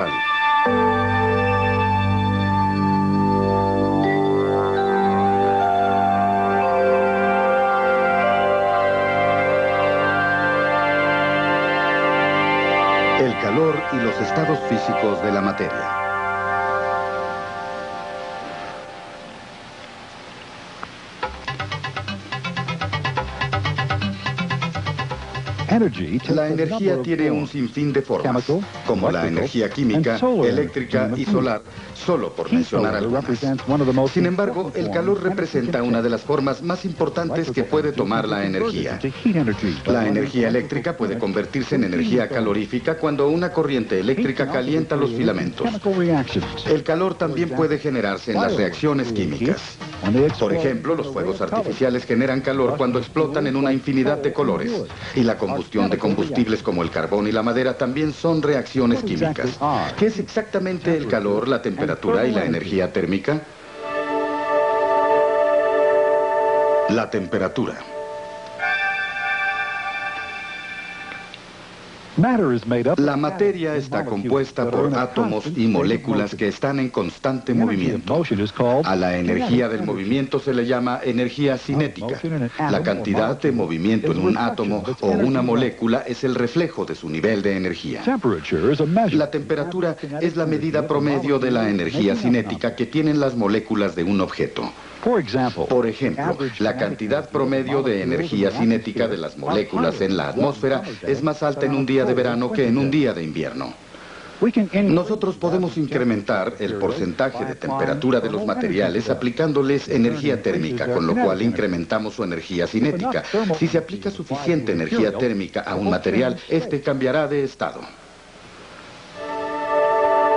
El calor y los estados físicos de la materia. La energía tiene un sinfín de formas, como la energía química, eléctrica y solar, solo por mencionar algunas. Sin embargo, el calor representa una de las formas más importantes que puede tomar la energía. La energía eléctrica puede convertirse en energía calorífica cuando una corriente eléctrica calienta los filamentos. El calor también puede generarse en las reacciones químicas. Por ejemplo, los fuegos artificiales generan calor cuando explotan en una infinidad de colores. Y la combustión de combustibles como el carbón y la madera también son reacciones químicas. ¿Qué es exactamente el calor, la temperatura y la energía térmica? La temperatura. La materia está compuesta por átomos y moléculas que están en constante movimiento. A la energía del movimiento se le llama energía cinética. La cantidad de movimiento en un átomo o una molécula es el reflejo de su nivel de energía. La temperatura es la medida promedio de la energía cinética que tienen las moléculas de un objeto. Por ejemplo, la cantidad promedio de energía cinética de las moléculas en la atmósfera es más alta en un día de verano que en un día de invierno. Nosotros podemos incrementar el porcentaje de temperatura de los materiales aplicándoles energía térmica, con lo cual incrementamos su energía cinética. Si se aplica suficiente energía térmica a un material, este cambiará de estado.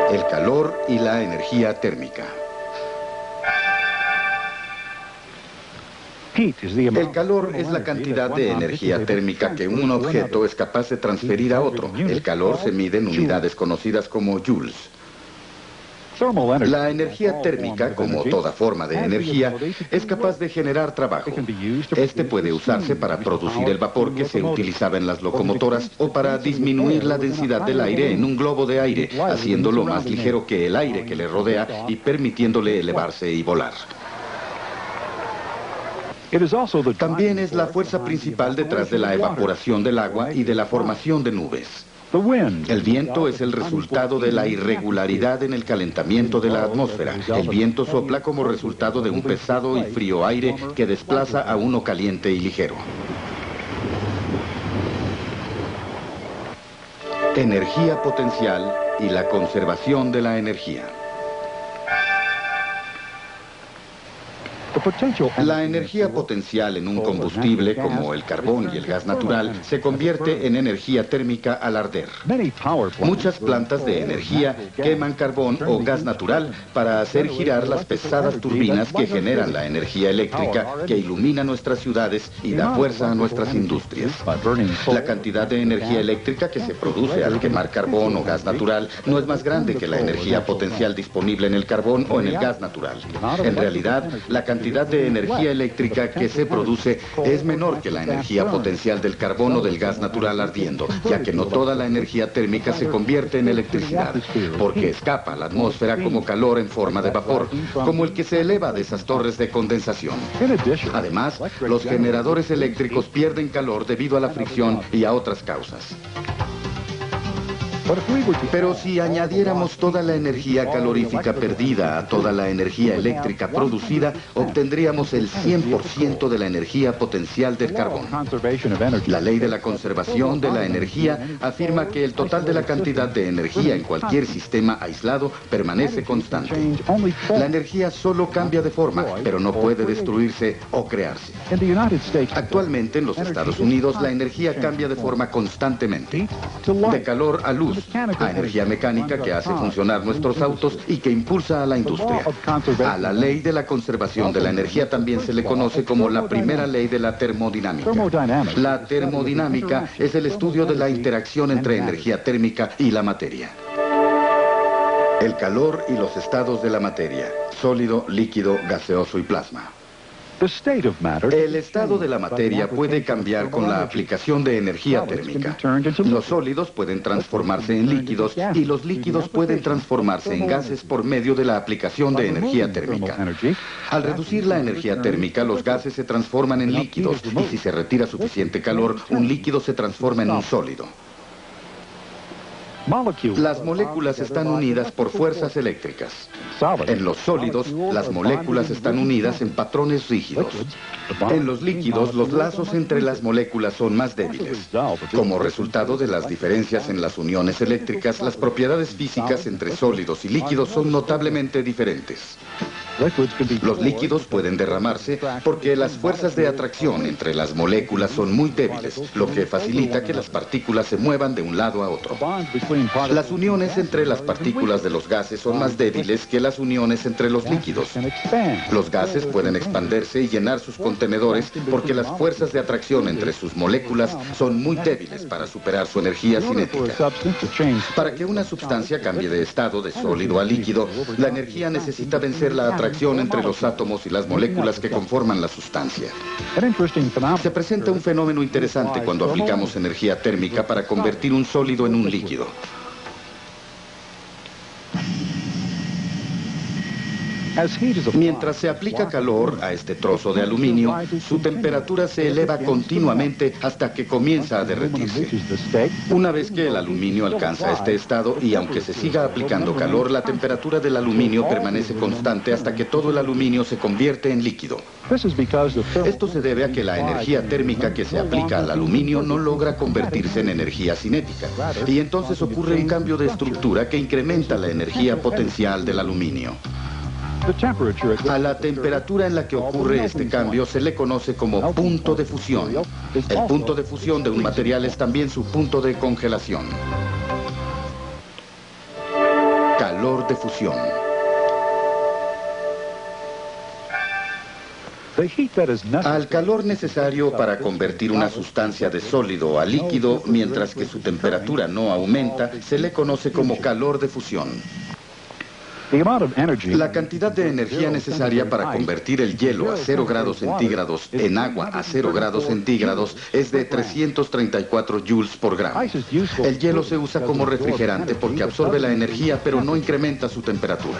El calor y la energía térmica. El calor es la cantidad de energía térmica que un objeto es capaz de transferir a otro. El calor se mide en unidades conocidas como joules. La energía térmica, como toda forma de energía, es capaz de generar trabajo. Este puede usarse para producir el vapor que se utilizaba en las locomotoras o para disminuir la densidad del aire en un globo de aire, haciéndolo más ligero que el aire que le rodea y permitiéndole elevarse y volar. También es la fuerza principal detrás de la evaporación del agua y de la formación de nubes. El viento es el resultado de la irregularidad en el calentamiento de la atmósfera. El viento sopla como resultado de un pesado y frío aire que desplaza a uno caliente y ligero. Energía potencial y la conservación de la energía. La energía potencial en un combustible como el carbón y el gas natural se convierte en energía térmica al arder. Muchas plantas de energía queman carbón o gas natural para hacer girar las pesadas turbinas que generan la energía eléctrica que ilumina nuestras ciudades y da fuerza a nuestras industrias. La cantidad de energía eléctrica que se produce al quemar carbón o gas natural no es más grande que la energía potencial disponible en el carbón o en el gas natural. En realidad, la cantidad de energía eléctrica que se produce es menor que la energía potencial del carbón o del gas natural ardiendo, ya que no toda la energía térmica se convierte en electricidad, porque escapa a la atmósfera como calor en forma de vapor, como el que se eleva de esas torres de condensación. Además, los generadores eléctricos pierden calor debido a la fricción y a otras causas. Pero si añadiéramos toda la energía calorífica perdida a toda la energía eléctrica producida, obtendríamos el 100% de la energía potencial del carbón. La ley de la conservación de la energía afirma que el total de la cantidad de energía en cualquier sistema aislado permanece constante. La energía solo cambia de forma, pero no puede destruirse o crearse. Actualmente en los Estados Unidos la energía cambia de forma constantemente. De calor a luz, a energía mecánica que hace funcionar nuestros autos y que impulsa a la industria. A la ley de la conservación de la energía también se le conoce como la primera ley de la termodinámica. La termodinámica es el estudio de la interacción entre energía térmica y la materia. El calor y los estados de la materia: sólido, líquido, gaseoso y plasma. El estado de la materia puede cambiar con la aplicación de energía térmica. Los sólidos pueden transformarse en líquidos y los líquidos pueden transformarse en gases por medio de la aplicación de energía térmica. Al reducir la energía térmica, los gases se transforman en líquidos y si se retira suficiente calor, un líquido se transforma en un sólido. Las moléculas están unidas por fuerzas eléctricas. En los sólidos, las moléculas están unidas en patrones rígidos. En los líquidos, los lazos entre las moléculas son más débiles. Como resultado de las diferencias en las uniones eléctricas, las propiedades físicas entre sólidos y líquidos son notablemente diferentes. Los líquidos pueden derramarse porque las fuerzas de atracción entre las moléculas son muy débiles, lo que facilita que las partículas se muevan de un lado a otro. Las uniones entre las partículas de los gases son más débiles que las uniones entre los líquidos. Los gases pueden expandirse y llenar sus contenedores porque las fuerzas de atracción entre sus moléculas son muy débiles para superar su energía cinética. Para que una sustancia cambie de estado de sólido a líquido, la energía necesita vencer la atracción entre los átomos y las moléculas que conforman la sustancia. Se presenta un fenómeno interesante cuando aplicamos energía térmica para convertir un sólido en un líquido. Mientras se aplica calor a este trozo de aluminio, su temperatura se eleva continuamente hasta que comienza a derretirse. Una vez que el aluminio alcanza este estado y aunque se siga aplicando calor, la temperatura del aluminio permanece constante hasta que todo el aluminio se convierte en líquido. Esto se debe a que la energía térmica que se aplica al aluminio no logra convertirse en energía cinética. Y entonces ocurre un cambio de estructura que incrementa la energía potencial del aluminio. A la temperatura en la que ocurre este cambio se le conoce como punto de fusión. El punto de fusión de un material es también su punto de congelación. Calor de fusión. Al calor necesario para convertir una sustancia de sólido a líquido, mientras que su temperatura no aumenta, se le conoce como calor de fusión. La cantidad de energía necesaria para convertir el hielo a 0 grados centígrados en agua a 0 grados centígrados es de 334 joules por gramo. El hielo se usa como refrigerante porque absorbe la energía pero no incrementa su temperatura.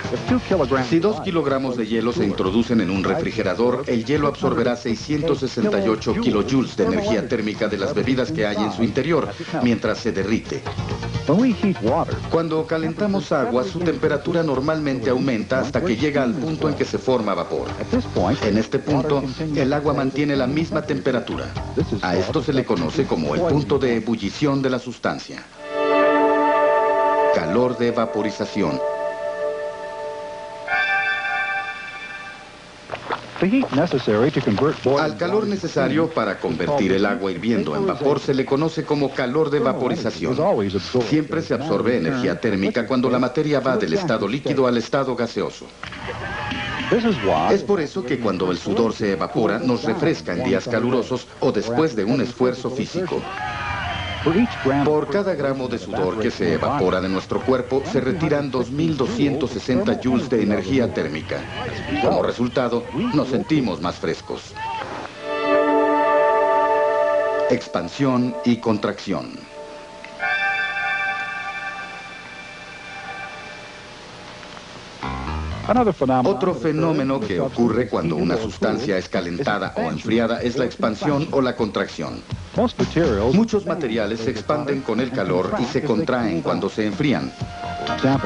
Si 2 kilogramos de hielo se introducen en un refrigerador, el hielo absorberá 668 kilojoules de energía térmica de las bebidas que hay en su interior, mientras se derrite. Cuando calentamos agua, su temperatura normalmente aumenta hasta que llega al punto en que se forma vapor. En este punto, el agua mantiene la misma temperatura. A esto se le conoce como el punto de ebullición de la sustancia. Calor de vaporización. Al calor necesario para convertir el agua hirviendo en vapor se le conoce como calor de vaporización. Siempre se absorbe energía térmica cuando la materia va del estado líquido al estado gaseoso. Es por eso que cuando el sudor se evapora nos refresca en días calurosos o después de un esfuerzo físico. Por cada gramo de sudor que se evapora de nuestro cuerpo, se retiran 2.260 joules de energía térmica. Como resultado, nos sentimos más frescos. Expansión y contracción. Otro fenómeno que ocurre cuando una sustancia es calentada o enfriada es la expansión o la contracción. Muchos materiales se expanden con el calor y se contraen cuando se enfrían.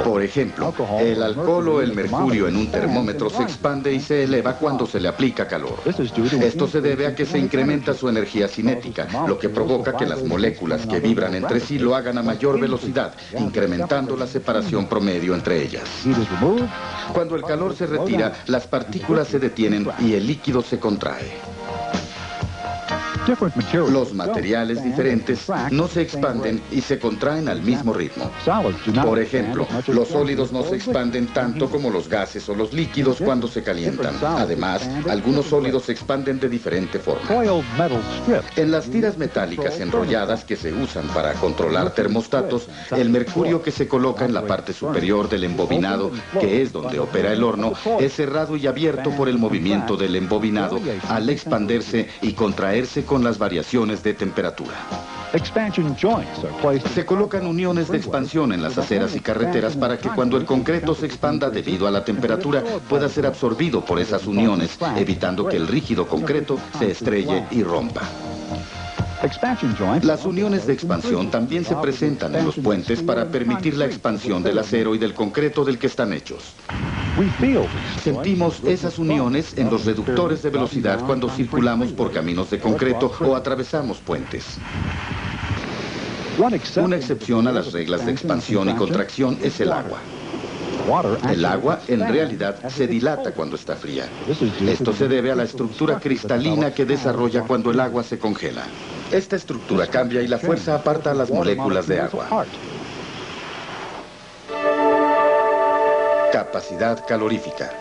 Por ejemplo, el alcohol o el mercurio en un termómetro se expande y se eleva cuando se le aplica calor. Esto se debe a que se incrementa su energía cinética, lo que provoca que las moléculas que vibran entre sí lo hagan a mayor velocidad, incrementando la separación promedio entre ellas. Cuando el calor se retira, las partículas se detienen y el líquido se contrae. Los materiales diferentes no se expanden y se contraen al mismo ritmo. Por ejemplo, los sólidos no se expanden tanto como los gases o los líquidos cuando se calientan. Además, algunos sólidos se expanden de diferente forma. En las tiras metálicas enrolladas que se usan para controlar termostatos, el mercurio que se coloca en la parte superior del embobinado, que es donde opera el horno, es cerrado y abierto por el movimiento del embobinado al expandirse y contraerse con las variaciones de temperatura. Se colocan uniones de expansión en las aceras y carreteras para que cuando el concreto se expanda debido a la temperatura pueda ser absorbido por esas uniones, evitando que el rígido concreto se estrelle y rompa. Las uniones de expansión también se presentan en los puentes para permitir la expansión del acero y del concreto del que están hechos. Sentimos esas uniones en los reductores de velocidad cuando circulamos por caminos de concreto o atravesamos puentes. Una excepción a las reglas de expansión y contracción es el agua. El agua en realidad se dilata cuando está fría. Esto se debe a la estructura cristalina que desarrolla cuando el agua se congela. Esta estructura cambia y la fuerza aparta a las moléculas de agua. Capacidad calorífica.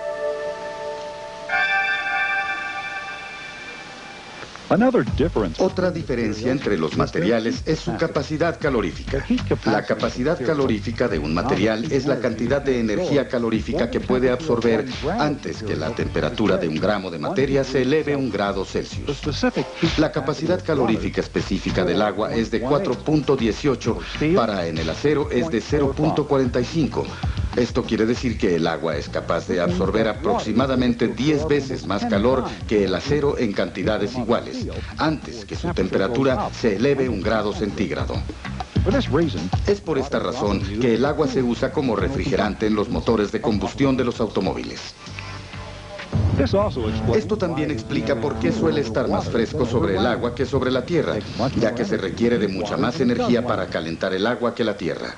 Otra diferencia entre los materiales es su capacidad calorífica. La capacidad calorífica de un material es la cantidad de energía calorífica que puede absorber antes que la temperatura de un gramo de materia se eleve 1 grado Celsius. La capacidad calorífica específica del agua es de 4.18, para en el acero es de 0.45. Esto quiere decir que el agua es capaz de absorber aproximadamente 10 veces más calor que el acero en cantidades iguales, antes que su temperatura se eleve 1 grado centígrado. Es por esta razón que el agua se usa como refrigerante en los motores de combustión de los automóviles. Esto también explica por qué suele estar más fresco sobre el agua que sobre la tierra, ya que se requiere de mucha más energía para calentar el agua que la tierra.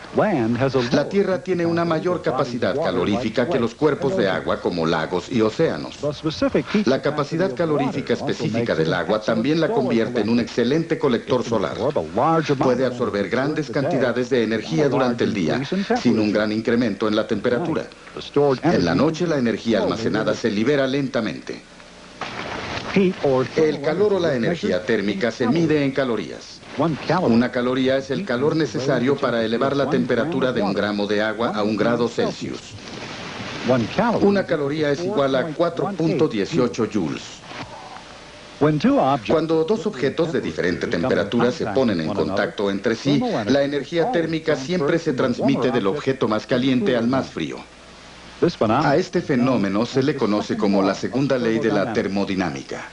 La tierra tiene una mayor capacidad calorífica que los cuerpos de agua como lagos y océanos. La capacidad calorífica específica del agua también la convierte en un excelente colector solar. Puede absorber grandes cantidades de energía durante el día, sin un gran incremento en la temperatura. En la noche la energía almacenada se libera lentamente. El calor o la energía térmica se mide en calorías. Una caloría es el calor necesario para elevar la temperatura de 1 gramo de agua a 1 grado Celsius. Una caloría es igual a 4.18 joules. Cuando dos objetos de diferente temperatura se ponen en contacto entre sí, la energía térmica siempre se transmite del objeto más caliente al más frío. A este fenómeno se le conoce como la segunda ley de la termodinámica.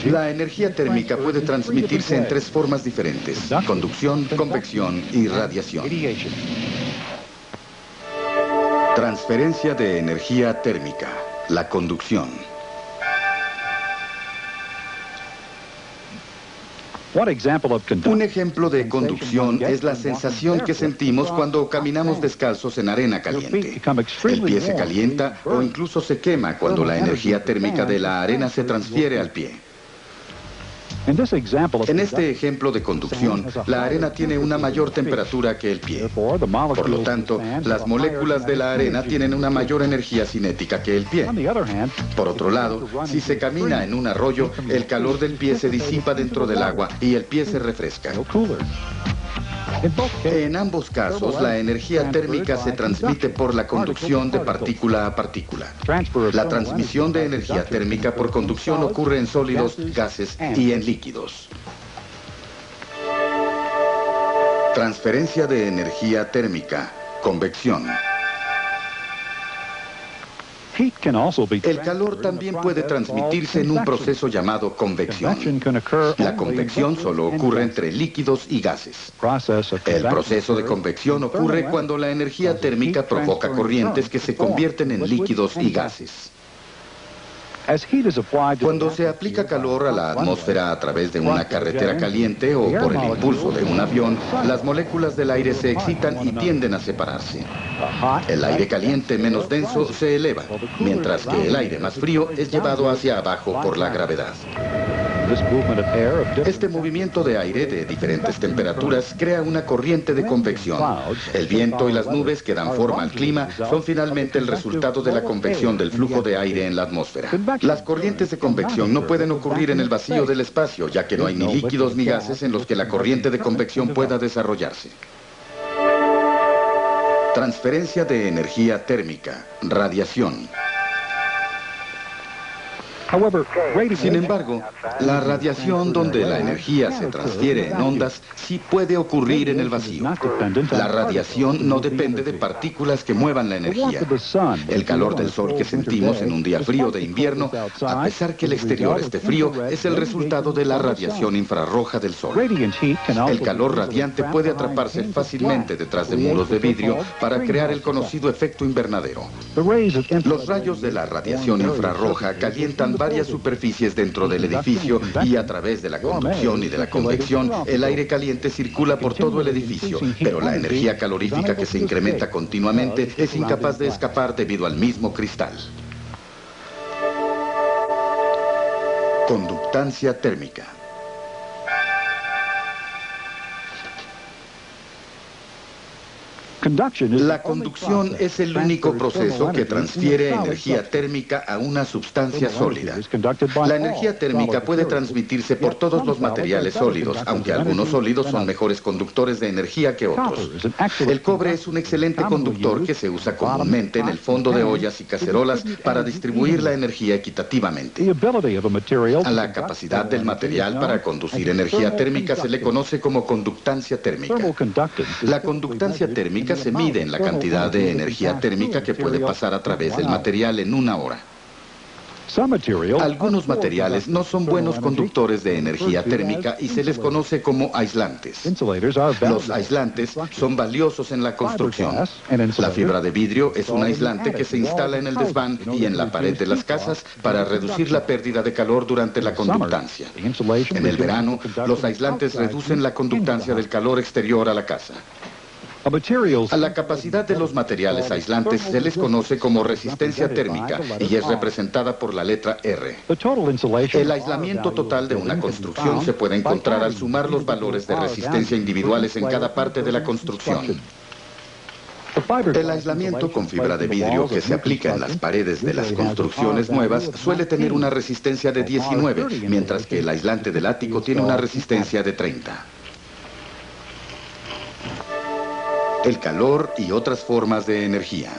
La energía térmica puede transmitirse en 3 formas diferentes: conducción, convección y radiación. Transferencia de energía térmica, la conducción. Un ejemplo de conducción es la sensación que sentimos cuando caminamos descalzos en arena caliente. El pie se calienta o incluso se quema cuando la energía térmica de la arena se transfiere al pie. En este ejemplo de conducción, la arena tiene una mayor temperatura que el pie. Por lo tanto, las moléculas de la arena tienen una mayor energía cinética que el pie. Por otro lado, si se camina en un arroyo, el calor del pie se disipa dentro del agua y el pie se refresca. En ambos casos, la energía térmica se transmite por la conducción de partícula a partícula. La transmisión de energía térmica por conducción ocurre en sólidos, gases y en líquidos. Transferencia de energía térmica, convección. El calor también puede transmitirse en un proceso llamado convección. La convección solo ocurre entre líquidos y gases. El proceso de convección ocurre cuando la energía térmica provoca corrientes que se convierten en líquidos y gases. Cuando se aplica calor a la atmósfera a través de una carretera caliente o por el impulso de un avión, las moléculas del aire se excitan y tienden a separarse. El aire caliente menos denso se eleva, mientras que el aire más frío es llevado hacia abajo por la gravedad. Este movimiento de aire de diferentes temperaturas crea una corriente de convección. El viento y las nubes que dan forma al clima son finalmente el resultado de la convección del flujo de aire en la atmósfera. Las corrientes de convección no pueden ocurrir en el vacío del espacio, ya que no hay ni líquidos ni gases en los que la corriente de convección pueda desarrollarse. Transferencia de energía térmica, radiación. Sin embargo, la radiación donde la energía se transfiere en ondas sí puede ocurrir en el vacío. La radiación no depende de partículas que muevan la energía. El calor del sol que sentimos en un día frío de invierno, a pesar que el exterior esté frío, es el resultado de la radiación infrarroja del sol. El calor radiante puede atraparse fácilmente detrás de muros de vidrio para crear el conocido efecto invernadero. Los rayos de la radiación infrarroja calientan varias superficies dentro del edificio y a través de la conducción y de la convección, el aire caliente circula por todo el edificio, pero la energía calorífica que se incrementa continuamente es incapaz de escapar debido al mismo cristal. Conductancia térmica. La conducción es el único proceso que transfiere energía térmica a una sustancia sólida. La energía térmica puede transmitirse por todos los materiales sólidos, aunque algunos sólidos son mejores conductores de energía que otros. El cobre es un excelente conductor que se usa comúnmente en el fondo de ollas y cacerolas para distribuir la energía equitativamente. A la capacidad del material para conducir energía térmica se le conoce como conductancia térmica. La conductancia térmica se mide en la cantidad de energía térmica que puede pasar a través del material en una hora. Algunos materiales no son buenos conductores de energía térmica y se les conoce como aislantes. Los aislantes son valiosos en la construcción. La fibra de vidrio es un aislante que se instala en el desván y en la pared de las casas para reducir la pérdida de calor durante la conductancia. En el verano, los aislantes reducen la conductancia del calor exterior a la casa. A la capacidad de los materiales aislantes se les conoce como resistencia térmica y es representada por la letra R. El aislamiento total de una construcción se puede encontrar al sumar los valores de resistencia individuales en cada parte de la construcción. El aislamiento con fibra de vidrio que se aplica en las paredes de las construcciones nuevas suele tener una resistencia de 19, mientras que el aislante del ático tiene una resistencia de 30. El calor y otras formas de energía.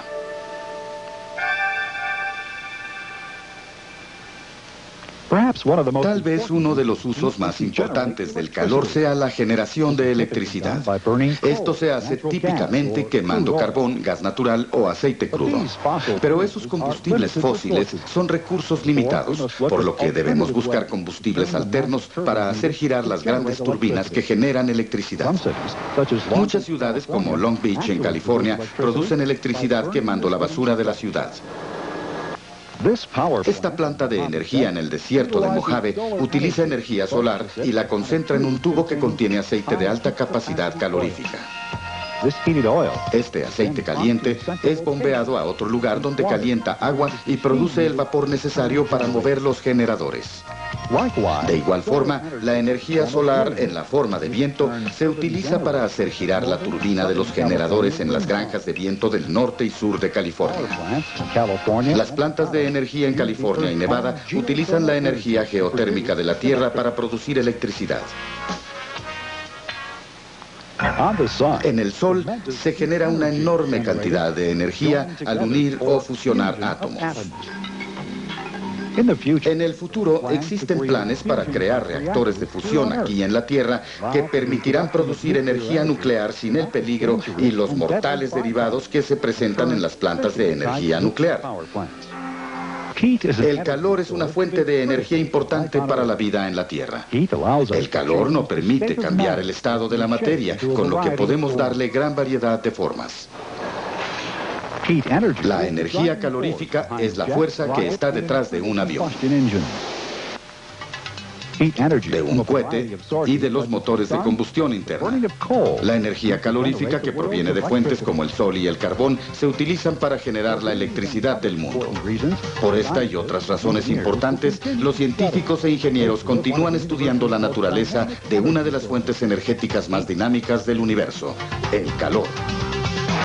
Tal vez uno de los usos más importantes del calor sea la generación de electricidad. Esto se hace típicamente quemando carbón, gas natural o aceite crudo. Pero esos combustibles fósiles son recursos limitados, por lo que debemos buscar combustibles alternos para hacer girar las grandes turbinas que generan electricidad. Muchas ciudades como Long Beach en California producen electricidad quemando la basura de la ciudad. Esta planta de energía en el desierto de Mojave utiliza energía solar y la concentra en un tubo que contiene aceite de alta capacidad calorífica. Este aceite caliente es bombeado a otro lugar donde calienta agua y produce el vapor necesario para mover los generadores. De igual forma, la energía solar en la forma de viento se utiliza para hacer girar la turbina de los generadores en las granjas de viento del norte y sur de California. Las plantas de energía en California y Nevada utilizan la energía geotérmica de la Tierra para producir electricidad. En el Sol se genera una enorme cantidad de energía al unir o fusionar átomos. En el futuro existen planes para crear reactores de fusión aquí en la Tierra que permitirán producir energía nuclear sin el peligro y los mortales derivados que se presentan en las plantas de energía nuclear. El calor es una fuente de energía importante para la vida en la Tierra. El calor no permite cambiar el estado de la materia, con lo que podemos darle gran variedad de formas. La energía calorífica es la fuerza que está detrás de un avión, de un cohete y de los motores de combustión interna. La energía calorífica que proviene de fuentes como el sol y el carbón se utilizan para generar la electricidad del mundo. Por esta y otras razones importantes, los científicos e ingenieros continúan estudiando la naturaleza de una de las fuentes energéticas más dinámicas del universo, el calor.